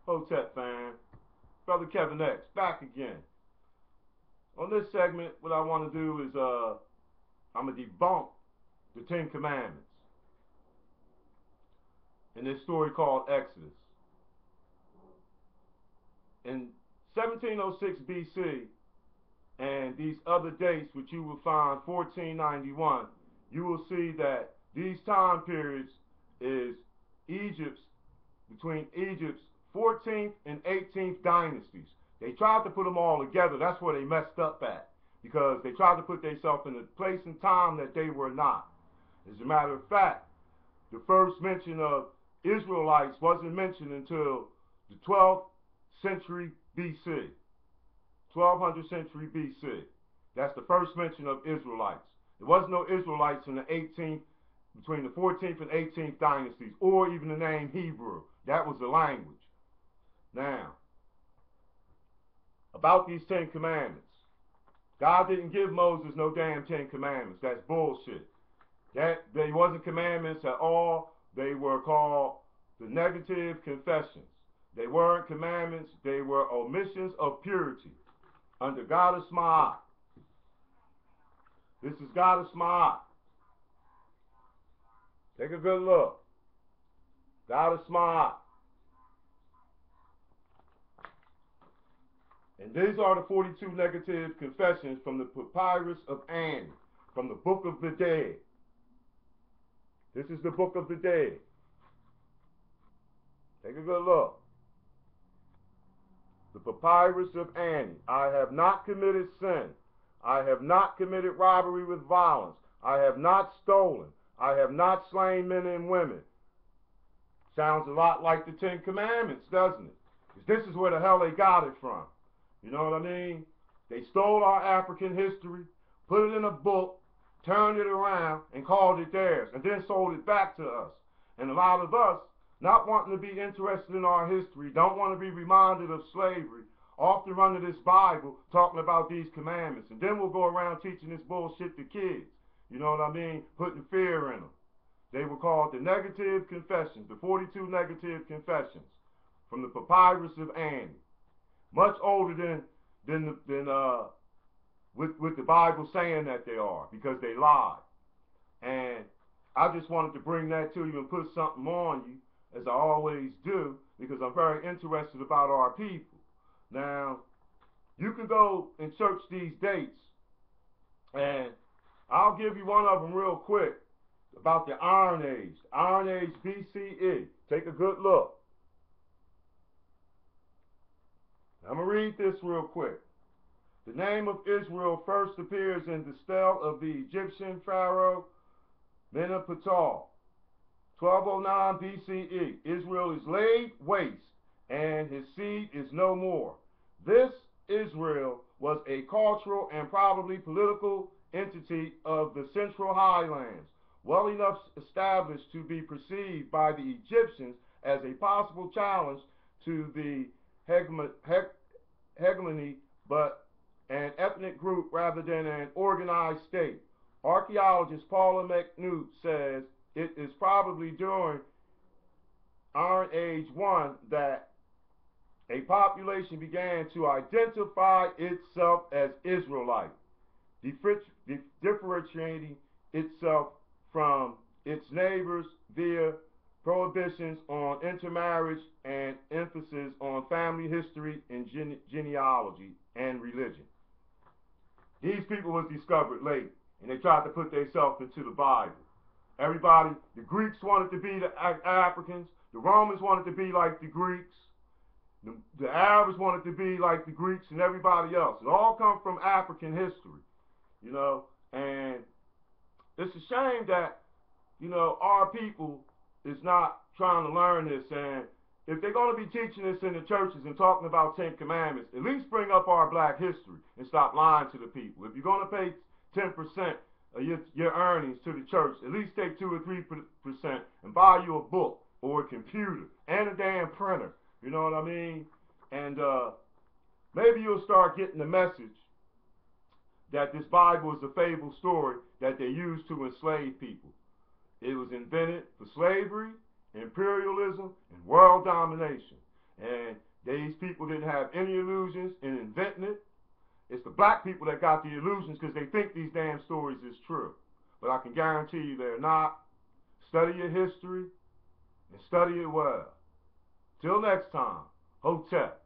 Hotep fam, Brother Kevin X, back again. On this segment, what I want to do is I'm going to debunk the Ten Commandments in this story called Exodus. In 1706 BC and these other dates, which you will find 1491, you will see that these time periods is between Egypt's 14th and 18th dynasties. They tried to put them all together. That's where they messed up at, because they tried to put themselves in a place and time that they were not. As a matter of fact, the first mention of Israelites wasn't mentioned until the 12th century BC. 1200 century BC. That's the first mention of Israelites. There was no Israelites in the 18th, between the 14th and 18th dynasties, or even the name Hebrew. That was the language. Now, about these Ten Commandments. God didn't give Moses no damn Ten Commandments. That's bullshit. They wasn't commandments at all. They were called the negative confessions. They weren't commandments. They were omissions of purity under Goddess Ma'at. This is Goddess Ma'at. Take a good look. Goddess Ma'at. And these are the 42 negative confessions from the Papyrus of Annie, from the Book of the Dead. This is the Book of the Dead. Take a good look. The Papyrus of Annie. I have not committed sin. I have not committed robbery with violence. I have not stolen. I have not slain men and women. Sounds a lot like the Ten Commandments, doesn't it? Because this is where the hell they got it from. You know what I mean? They stole our African history, put it in a book, turned it around, and called it theirs, and then sold it back to us. And a lot of us, not wanting to be interested in our history, don't want to be reminded of slavery, often run to this Bible talking about these commandments. And then we'll go around teaching this bullshit to kids. You know what I mean? Putting fear in them. They were called the negative confessions, the 42 negative confessions from the Papyrus of Annie. Much older than with the Bible saying that they are, because they lied. And I just wanted to bring that to you and put something on you, as I always do, because I'm very interested about our people. Now, you can go and search these dates, and I'll give you one of them real quick about the Iron Age. Iron Age BCE. Take a good look. I'm going to read this real quick. The name of Israel first appears in the stele of the Egyptian pharaoh Menepetal. 1209 BCE. Israel is laid waste, and his seed is no more. This Israel was a cultural and probably political entity of the Central Highlands, well enough established to be perceived by the Egyptians as a possible challenge to the hegemony, but an ethnic group rather than an organized state. Archaeologist Paula McNutt says it is probably during Iron Age 1 that a population began to identify itself as Israelite, differentiating itself from its neighbors via prohibitions on intermarriage and emphasis on family history and genealogy and religion. These people was discovered late, and they tried to put themselves into the Bible. Everybody, the Greeks wanted to be the Africans, the Romans wanted to be like the Greeks, the Arabs wanted to be like the Greeks, and everybody else. It all comes from African history, you know, and it's a shame that, you know, our people is not trying to learn this. And if they're going to be teaching this in the churches and talking about Ten Commandments, at least bring up our black history and stop lying to the people. If you're going to pay 10% of your earnings to the church, at least take 2 or 3% and buy you a book or a computer and a damn printer. You know what I mean? And maybe you'll start getting the message that this Bible is a fable story that they used to enslave people. It was invented for slavery, imperialism, and world domination. And these people didn't have any illusions in inventing it. It's the black people that got the illusions because they think these damn stories is true. But I can guarantee you they're not. Study your history and study it well. Till next time, Hotep.